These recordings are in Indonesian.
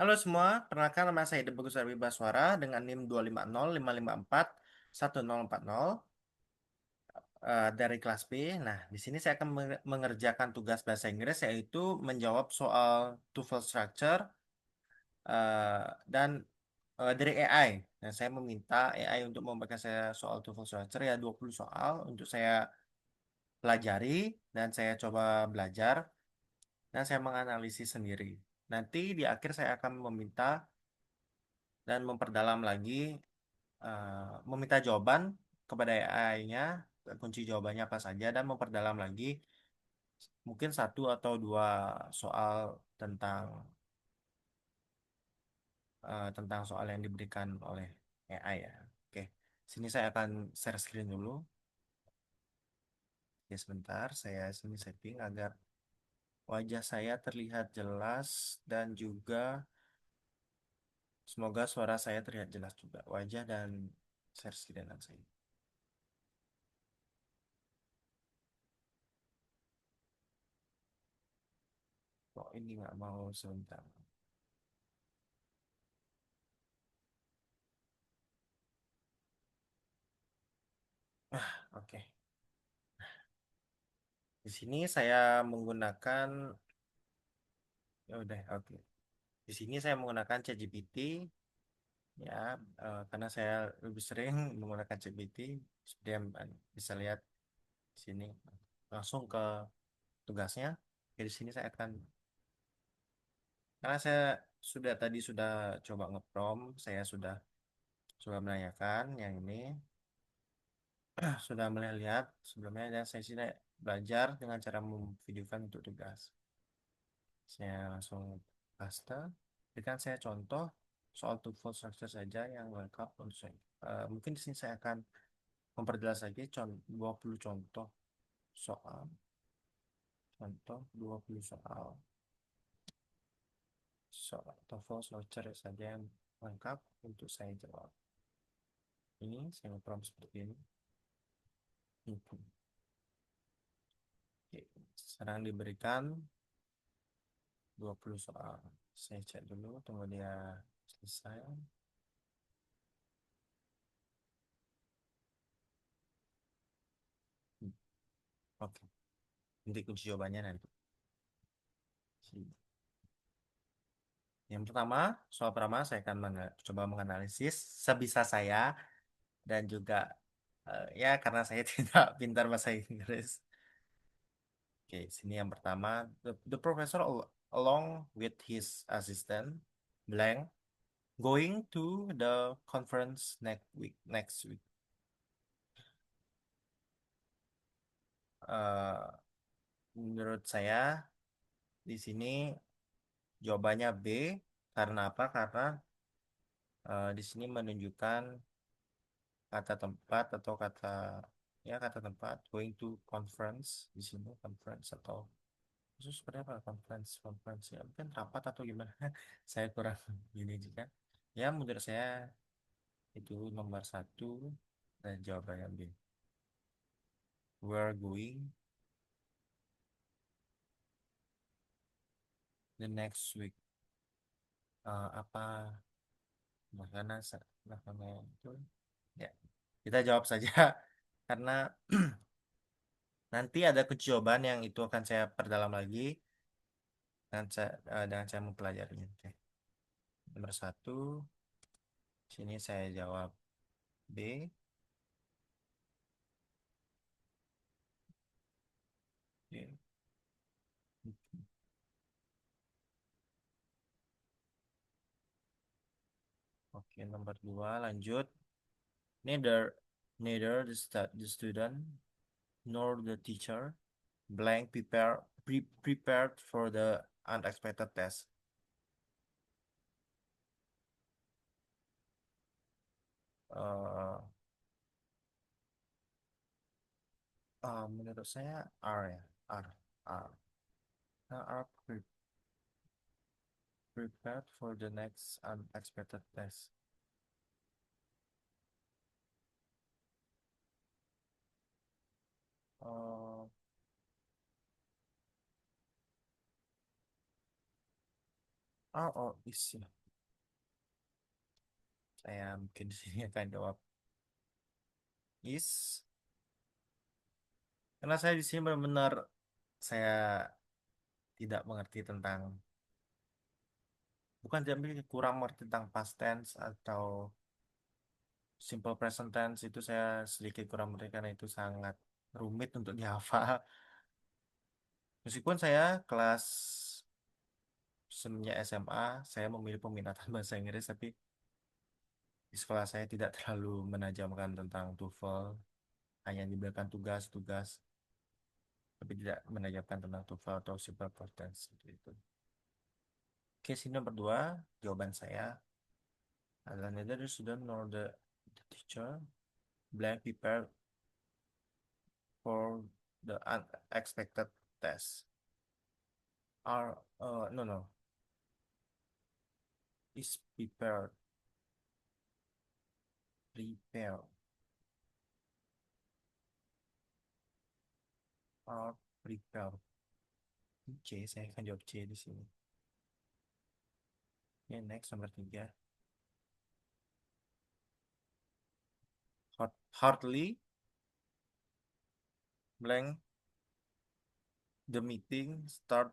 Halo semua, perkenalkan nama saya Debagus Arbi Baswara dengan NIM 25055411040 dari kelas B. Nah, di sini saya akan mengerjakan tugas bahasa Inggris yaitu menjawab soal TOEFL structure dan dari AI. Dan saya meminta AI untuk memberikan saya soal TOEFL structure ya 20 soal untuk saya pelajari dan saya coba belajar dan saya menganalisis sendiri. Nanti di akhir saya akan meminta dan memperdalam lagi meminta jawaban kepada AI-nya, kunci jawabannya apa saja, dan memperdalam lagi mungkin satu atau dua soal tentang tentang soal yang diberikan oleh AI ya. Oke, sini saya akan share screen dulu. Ya sebentar, saya sini setting agar wajah saya terlihat jelas dan juga semoga suara saya terlihat jelas juga wajah dan share screen saya. Kok ini nggak mau sebentar? Oke. Di sini saya menggunakan ya udah oke. Di sini saya menggunakan ChatGPT ya karena saya lebih sering menggunakan ChatGPT seperti yang bisa lihat di sini langsung ke tugasnya. Oke, di sini saya akan karena saya sudah coba ngeprompt, saya sudah coba menanyakan yang ini sudah melihat sebelumnya dan saya sudah belajar dengan cara memvideokan untuk tugas. Saya langsung paste. Berikan saya contoh soal TOEFL structure saja yang lengkap untuk saya. Mungkin di sini saya akan memperjelas lagi 20 contoh soal. Contoh 20 soal TOEFL structure saja yang lengkap untuk saya jawab. Ini saya prompt seperti ini. Oke. Sekarang diberikan 20 soal. Saya cek dulu, tunggu dia selesai. Oke, nanti kunci jawabannya nanti. Yang pertama, soal pertama saya akan coba menganalisis sebisa saya dan juga ya karena saya tidak pintar bahasa Inggris. Oke, sini yang pertama, the professor along with his assistant blank going to the conference next week. Eh, menurut saya di sini jawabannya B karena apa? Karena di sini menunjukkan kata tempat atau kata tempat going to conference di sini conference atau itu seperti apa conference ya mungkin rapat atau gimana saya kurang gini juga ya menurut saya itu nomor satu dan jawabannya B we're going the next week. Apa makanan makanan itu ya kita jawab saja karena nanti ada kunci jawaban yang itu akan saya perdalam lagi dengan saya mempelajarinya. Oke. Nomor satu, sini saya jawab B. Oke, oke, nomor dua lanjut. Neither neither the student nor the teacher blank prepared for the unexpected test. Eh, menurut saya R ya, R, R. R prepared for the next unexpected test. Eh, Oh, oh, is ya. Saya mungkin di sini akan jawab is. Karena saya di sini benar-benar saya tidak mengerti tentang, bukan tapi kurang mengerti tentang past tense atau simple present tense, itu saya sedikit kurang mengerti karena itu sangat rumit untuk dihafal. Meskipun saya kelas semenjak SMA saya memilih peminatan bahasa Inggris, tapi di sekolah saya tidak terlalu menajamkan tentang TOEFL, hanya diberikan tugas-tugas, tapi tidak menajamkan tentang TOEFL atau simple present tense itu. Oke, sini nomor dua, jawaban saya adalah neither the student nor the teacher blank prepared for the unexpected test. Are no no is prepare are prepare. C, saya akan jawab C di sini. Oke, next nomor tiga. Hardly blank the meeting start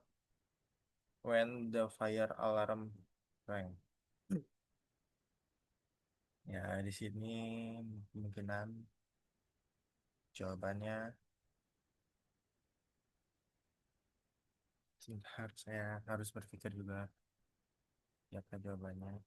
when the fire alarm rang. Ya, di sini kemungkinan jawabannya, sebentar saya harus berpikir juga ya kan jawabannya.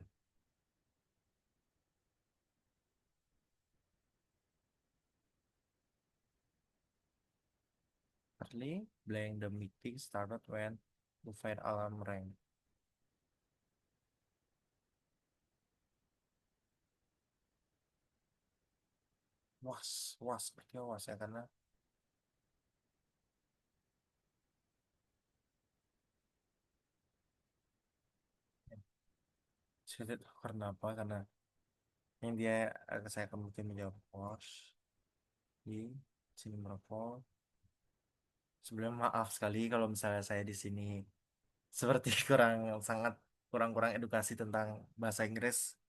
Hardly blank the meeting started when the fire alarm rang. Was seperti was ya, karena saya tidak tahu karena apa, karena yang dia saya kemungkinan menjawab was di sini merokok. Sebelumnya maaf sekali kalau misalnya saya di sini seperti sangat kurang-kurang edukasi tentang bahasa Inggris,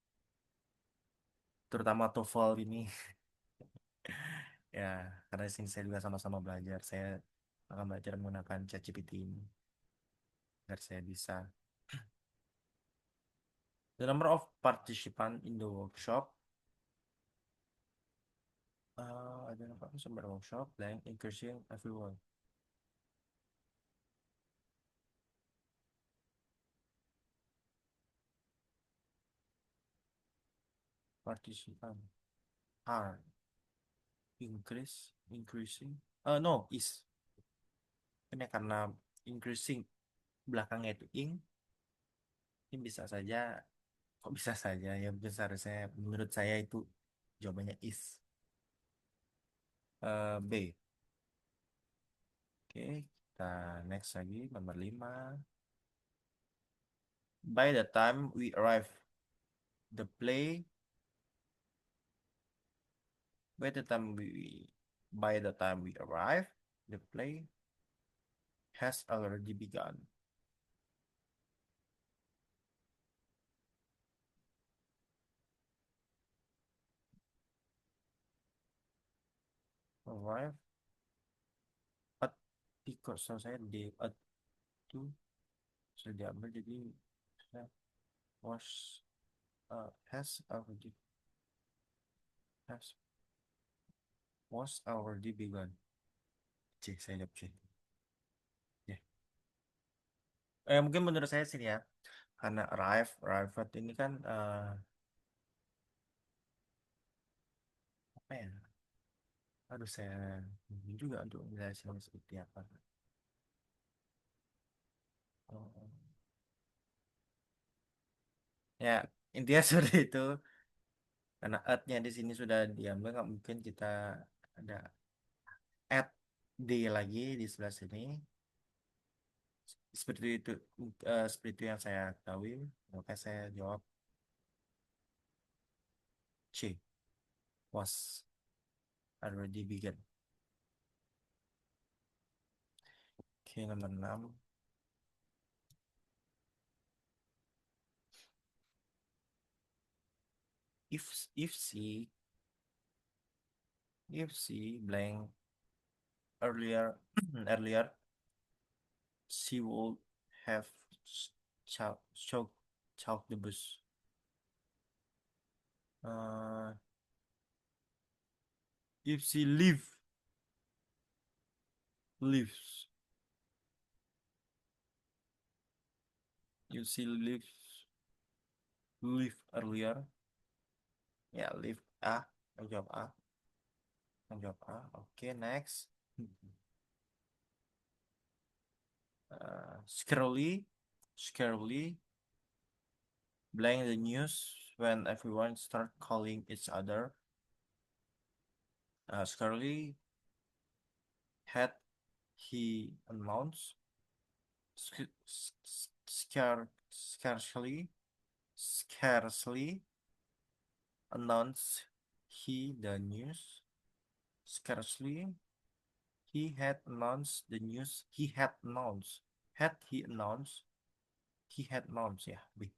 terutama TOEFL ini. Ya, karena di sini saya juga sama-sama belajar. Saya akan belajar menggunakan ChatGPT ini agar saya bisa. The number of participants in the workshop, ada berapa sumber workshop blank increasing everyone. Participant are increasing. No, is. Ini karena increasing belakangnya itu ing, ini bisa saja, kok bisa saja ya, mungkin seharusnya menurut saya itu jawabannya is. B. Oke, kita next lagi nomor 5. By the time we arrive the play by the time we arrive the play has already begun. Arrive at, ikut saya di at itu sudah diambil, jadi saya was has was already begun. C, saya jawab C. Ya. Mungkin menurut saya sih ya, karena arrived ini kan apa ya? Harus saya bingung juga untuk menjelaskan seperti apa. Oh. Ya, intinya seperti itu. Karena at-nya di sini sudah diambil, nggak mungkin kita ada add d lagi di sebelah sini. Seperti itu, seperti itu yang saya ketahui. Maka saya jawab C. Was already begun. Oke, nomor 6. if she blank earlier earlier she would have chow chow chow the bus. Uh, if she lives if she live earlier, ya live A, yang jawab A, yang jawab A. Oke, next. Scarily blank the news when everyone start calling each other. Scarily had he announced scarcely announced he the news. Scarcely he had announced the news. He had announced ya B.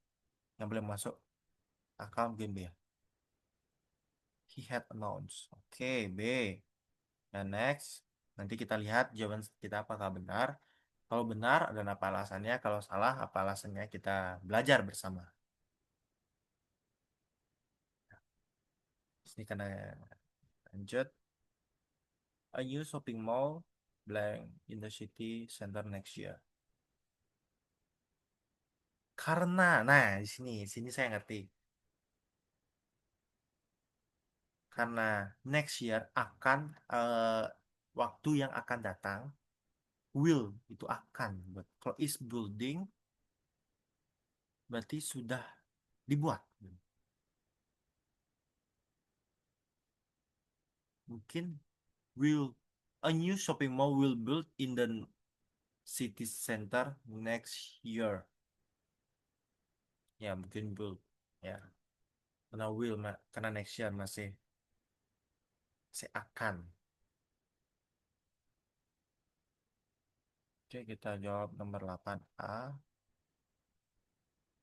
Yang boleh masuk akal mungkin B ya. He had announced. Oke, B. Dan next, nanti kita lihat jawaban kita apakah benar. Kalau benar, dan apa alasannya. Kalau salah, apa alasannya kita belajar bersama. Sini karena lanjut. A new shopping mall blank in the city center next year. Karena, nah di sini saya ngerti. Karena next year akan waktu yang akan datang will itu akan. Kalau is building berarti sudah dibuat. Mungkin will a new shopping mall will build in the city center next year. Ya, mungkin build. Ya, karena will, karena next year masih akan. Oke, kita jawab nomor 8A.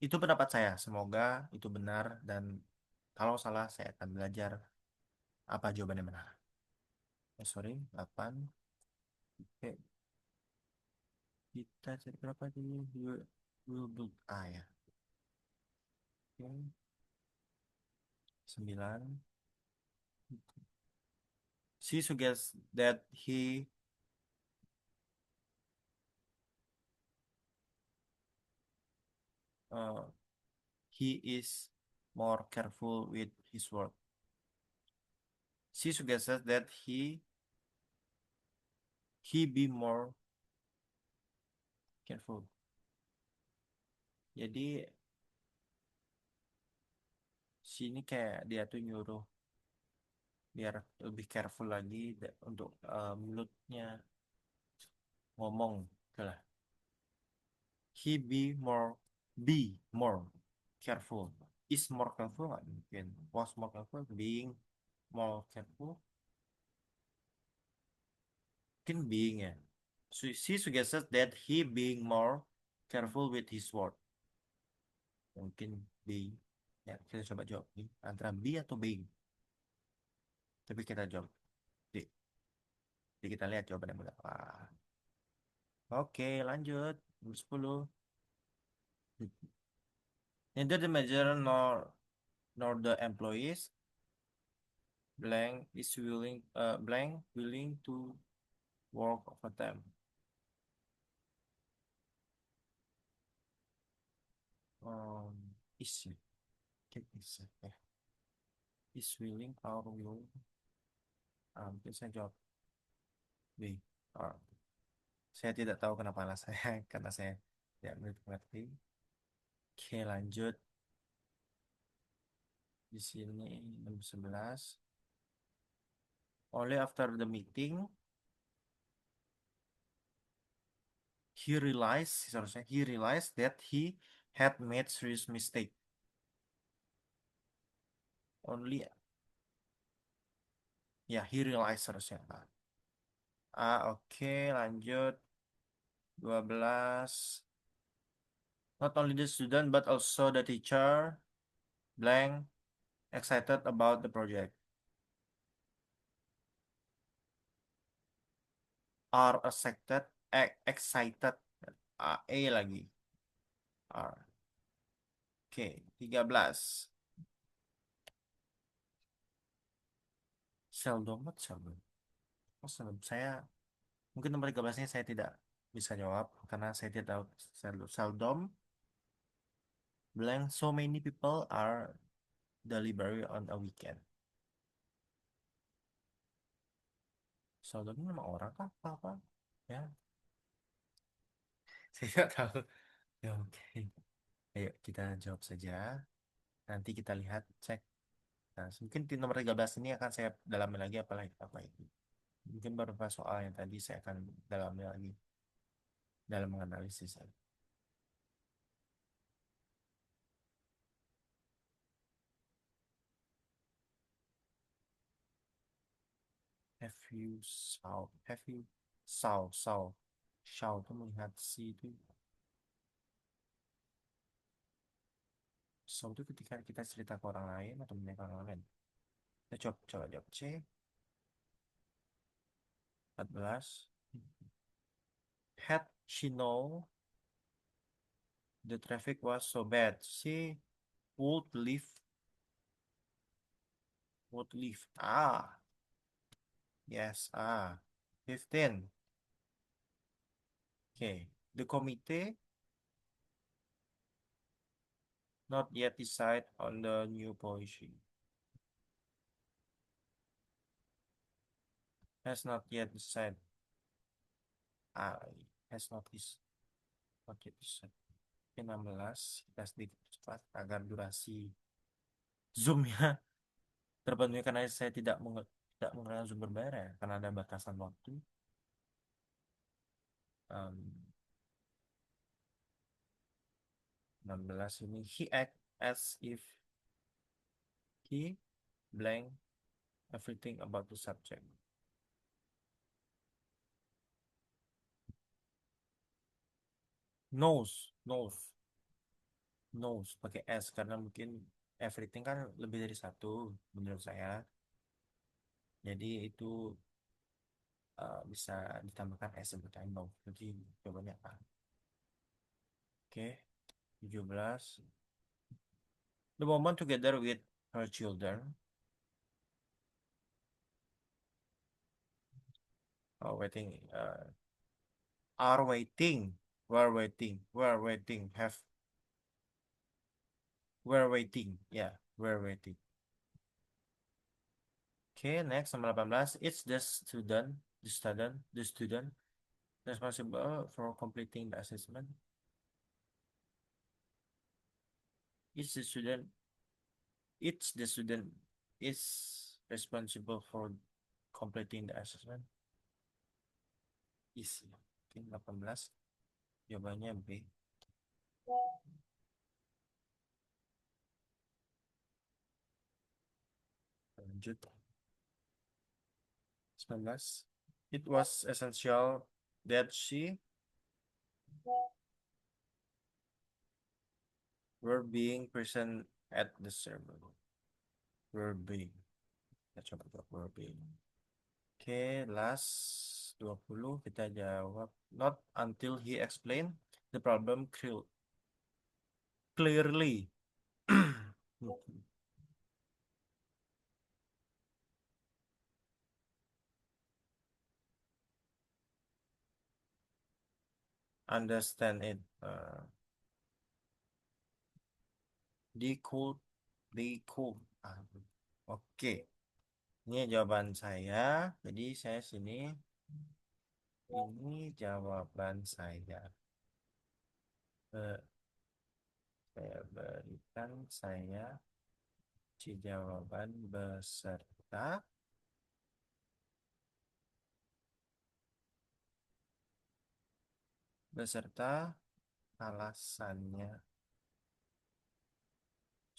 Itu pendapat saya. Semoga itu benar dan kalau salah saya akan belajar apa jawabannya benar. Sorry, 8. Oke, kita cari berapa dulu? Will build A ya. Oke, 9. She suggests that uh, he is more careful with his word. She suggests that he be more careful. Jadi sini kayak dia tuh nyuruh biar lebih careful lagi untuk mulutnya ngomong lah. Be more careful. Is more careful nggak mungkin. Was more careful. Being more careful. Mungkin being ya. So, she suggests that he being more careful with his word. Mungkin being. Ya, kita coba jawab nih. Antara be atau being. Tapi kita jawab D. Jadi kita lihat jawabannya berapa. Oke, lanjut. Nomor 10. Neither the manager nor the employees blank willing to work overtime. Is ya? Is ya? Is willing or will? Mungkin saya jawab B. Ah, saya tidak tahu kenapa alasannya karena saya tidak mengerti. Oke, lanjut. Di sini nomor 11. Only after the meeting he realized that he had made serious mistake. Only ya he realized seharusnya. Oke, lanjut. 12. Not only the student but also the teacher blank Excited about the project. Are excited, excited. Lagi. Are. Oke, 13. Seldom, what seldom? Oh, seldom. Mungkin nomor 13-nya saya tidak bisa jawab karena saya tidak tahu seldom. Seldom, blank, so many people are delivery on a weekend. Seldom ini nama orang kah? Apa? Ya, saya tidak tahu. Ya, oke. Ayo kita jawab saja. Nanti kita lihat, cek. Nah, mungkin di nomor 13 ini akan saya dalami lagi apa itu. Mungkin beberapa soal yang tadi saya akan dalami lagi dalam menganalisis. Have you saw itu melihat si itu. Saw itu ketika kita cerita ke orang lain atau mendengar orang lain. Kita coba jawab C. 14. Had she know the traffic was so bad, she would leave. Would leave. Yes. 15. Okay. The committee not yet decide on the new policy. Has not yet decided. Ah, has not is not yet decided. Oke, 16. Kita sedikit cepat agar durasi Zoom-nya terpenuhi karena saya tidak menggunakan Zoom berbayar ya, karena ada batasan waktu. Um, 16 ini he act as if he blank everything about the subject. Knows pakai S karena mungkin everything kan lebih dari satu menurut saya. Jadi itu bisa ditambahkan S sebutannya know. Jadi jawabannya apa? Oke, 17. The woman together with her children waiting are waiting we're waiting have we're waiting yeah we're waiting. Okay, next number 18. It's the student responsible for completing the assessment. It's the student is responsible for completing the assessment. Is. Okay, 18. Jawabannya B. Lanjut. 19. It was essential that she were being present at the ceremony. Were being. Kita coba jawab were being. Oke, last 20 kita jawab not until he explained the problem clearly. Understand it. They could, they could. Oke, ini jawaban saya. Jadi saya sini. Ini jawaban saya. Eh, saya berikan jawaban beserta alasannya.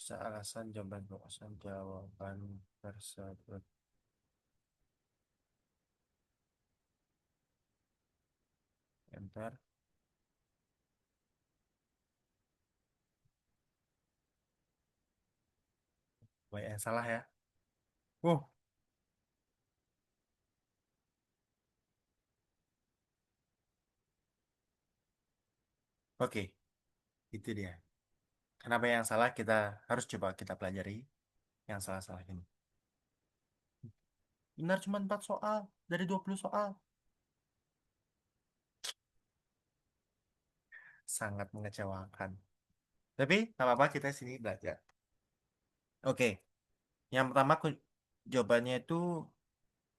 Alasan jawaban tersebut. Enter. Banyak yang salah ya. Oh, oke. Itu dia. Kenapa yang salah kita harus coba kita pelajari yang salah-salah ini. Benar cuma 4 soal dari 20 soal. Sangat mengecewakan. Tapi nggak apa-apa kita sini belajar. Oke, yang pertama jawabannya itu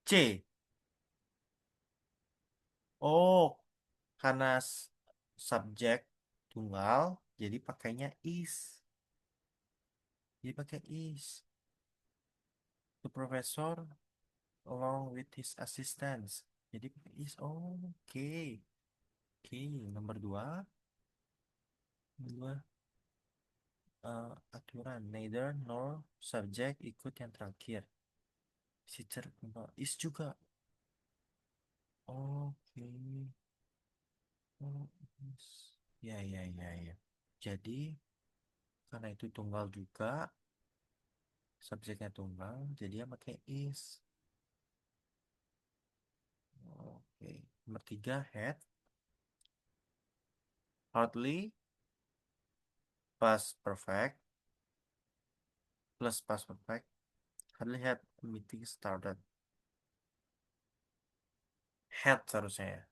C. Oh, karena subjek tunggal, jadi pakainya is. Jadi pakai is. The professor along with his assistants. Jadi pakai is. Oh, oke. Oke, nomor dua. Nomor dua, aturan. Neither nor subjek ikut yang terakhir. Teacher is juga. Oke. Oh, is. Ya, ya, ya, ya. Jadi, karena itu tunggal juga, subjeknya tunggal, jadi dia pakai is. Oke. Nomor tiga, had, hardly, past perfect, plus past perfect, hardly had a meeting started. Had seharusnya ya.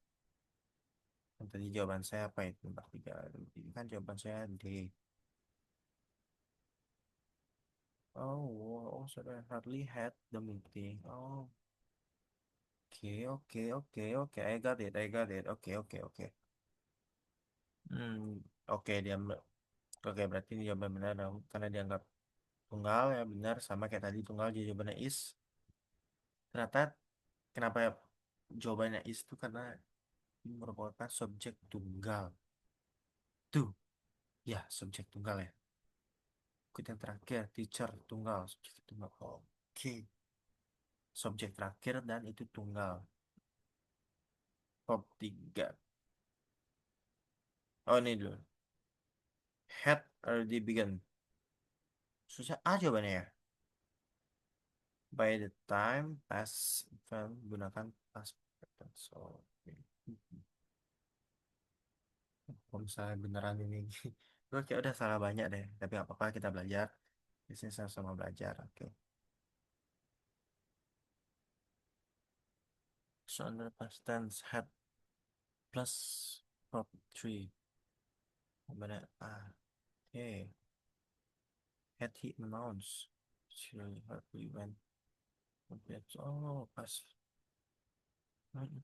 Yang tadi jawaban saya apa itu? Nomor tiga. Ini kan jawaban saya D. Oh, sorry. Hardly had the meeting. Oh, oke. I got it, I got it. Oke. Hmm, oke dia. Oke, berarti ini jawaban benar dong. Karena dianggap tunggal ya benar sama kayak tadi tunggal jadi jawabannya is. Ternyata kenapa jawabannya is itu karena ini merupakan subjek tunggal. Tuh, ya subjek tunggal ya. Ikut yang terakhir, teacher tunggal, subjek tunggal. Oke, subjek terakhir dan itu tunggal. Top 3. Oh ini dulu. Had already begun. Susah A jawabannya ya. By the time past event gunakan past perfect. So, kalau misalnya beneran ini gue kayak udah salah banyak deh tapi nggak apa-apa kita belajar di sini sama-sama belajar oke so under past tense had plus verb 3 benar oke had he announced she had we went okay. Oh past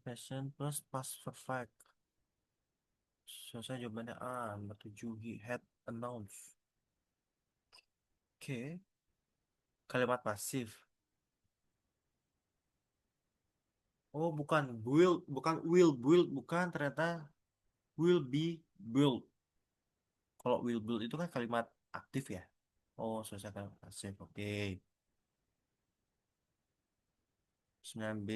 present plus past perfect so saya jawabannya nomor 7 he had announced oke kalimat pasif oh bukan bukan ternyata will be built. Kalau will build itu kan kalimat aktif ya. Oh, selesai kalimat pasif. Oke. 9B,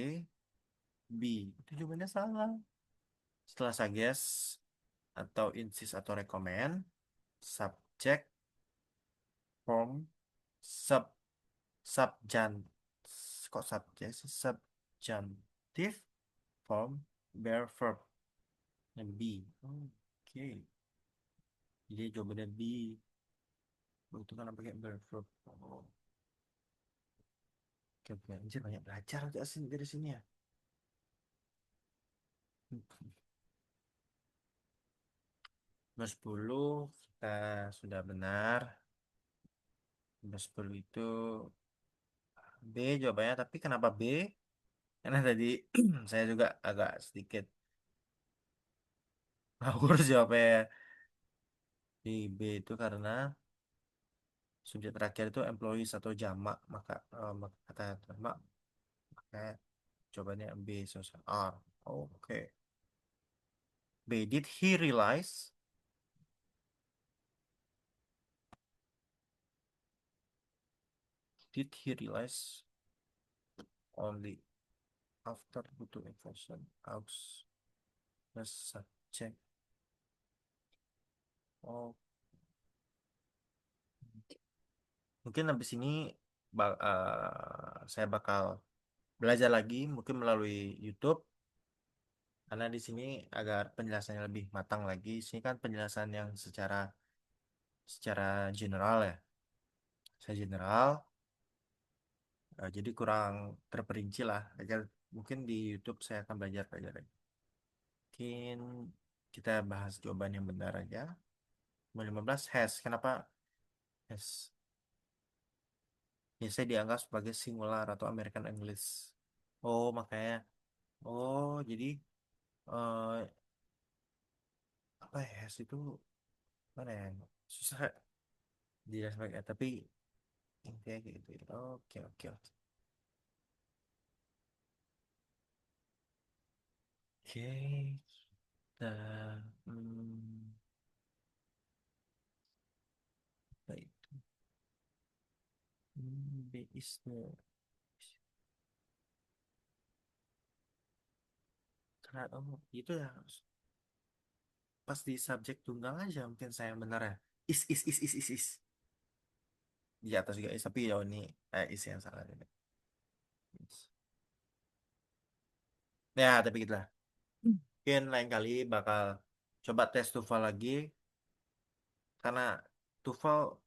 B. Itu jawabannya salah. Setelah suggest atau insist atau recommend, subject, form, sub, subjan, kok subject sih? Subjunctive, form, bear verb. Yang B. Oke. Jadi jawabannya B. Oh, itu kan pakai bear verb. Oh, oke. Anjir, banyak belajar gak sih dari sini ya? Nomor 10 kita sudah benar. Nomor 10 itu B jawabannya. Tapi kenapa B? Karena tadi saya juga agak sedikit ngawur jawabnya. Di B itu karena subjek terakhir itu employees atau jamak. Maka kata jamak. Maka jawabannya B. Social R. Oke. B. Did he realize? Did he realize only after butuh inflation? Aus. Subject. Oh, mungkin habis ini saya bakal belajar lagi mungkin melalui YouTube karena di sini agar penjelasannya lebih matang lagi. Di sini kan penjelasan yang secara general ya. Saya general, jadi kurang terperinci lah. Agar mungkin di YouTube saya akan belajar lagi. Mungkin kita bahas jawaban yang benar aja. Nomor 15 has. Kenapa has? Biasanya dianggap sebagai singular atau American English. Oh, makanya. Oh, jadi eh apa ya has itu mana ya? Susah dijelaskan sebagai tapi intinya kayak gitu. Oke, oke, oke. Oke, kita hmm, baik. B is the karena oh itu ya pas di subjek tunggal aja mungkin saya benar ya. Is. Di atas juga is tapi ya ini is yang salah ini. Is. Ya, tapi gitu lah. Mungkin lain kali bakal coba tes TOEFL lagi karena TOEFL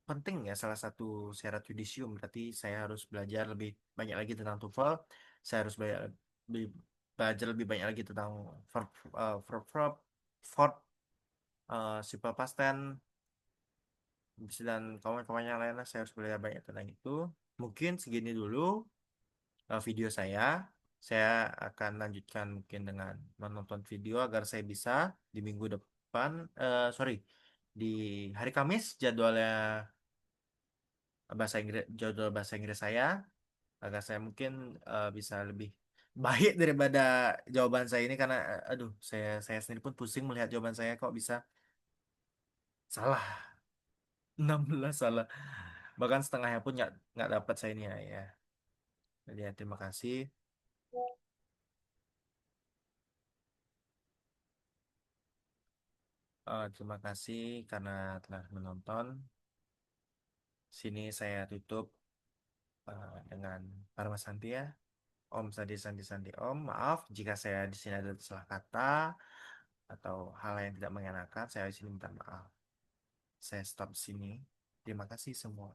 penting ya salah satu syarat yudisium. Berarti saya harus belajar lebih banyak lagi tentang TOEFL. Saya harus lebih, belajar lebih banyak lagi tentang verb, verb, verb, simple past tense, dan kawan-kawannya lainnya. Saya harus belajar banyak tentang itu. Mungkin segini dulu video saya. Saya akan lanjutkan mungkin dengan menonton video agar saya bisa di minggu depan, sorry, di hari Kamis jadwal bahasa Inggris saya agar saya mungkin bisa lebih baik daripada jawaban saya ini karena aduh saya sendiri pun pusing melihat jawaban saya kok bisa salah 16 salah bahkan setengahnya pun nggak dapat saya ini ya. Jadi ya, terima kasih. Terima kasih karena telah menonton. Sini saya tutup dengan Parma Santi ya. Om Sandi Sandi Sandi Om. Maaf jika saya di sini ada salah kata atau hal yang tidak mengenakan. Saya di sini minta maaf. Saya stop di sini. Terima kasih semua.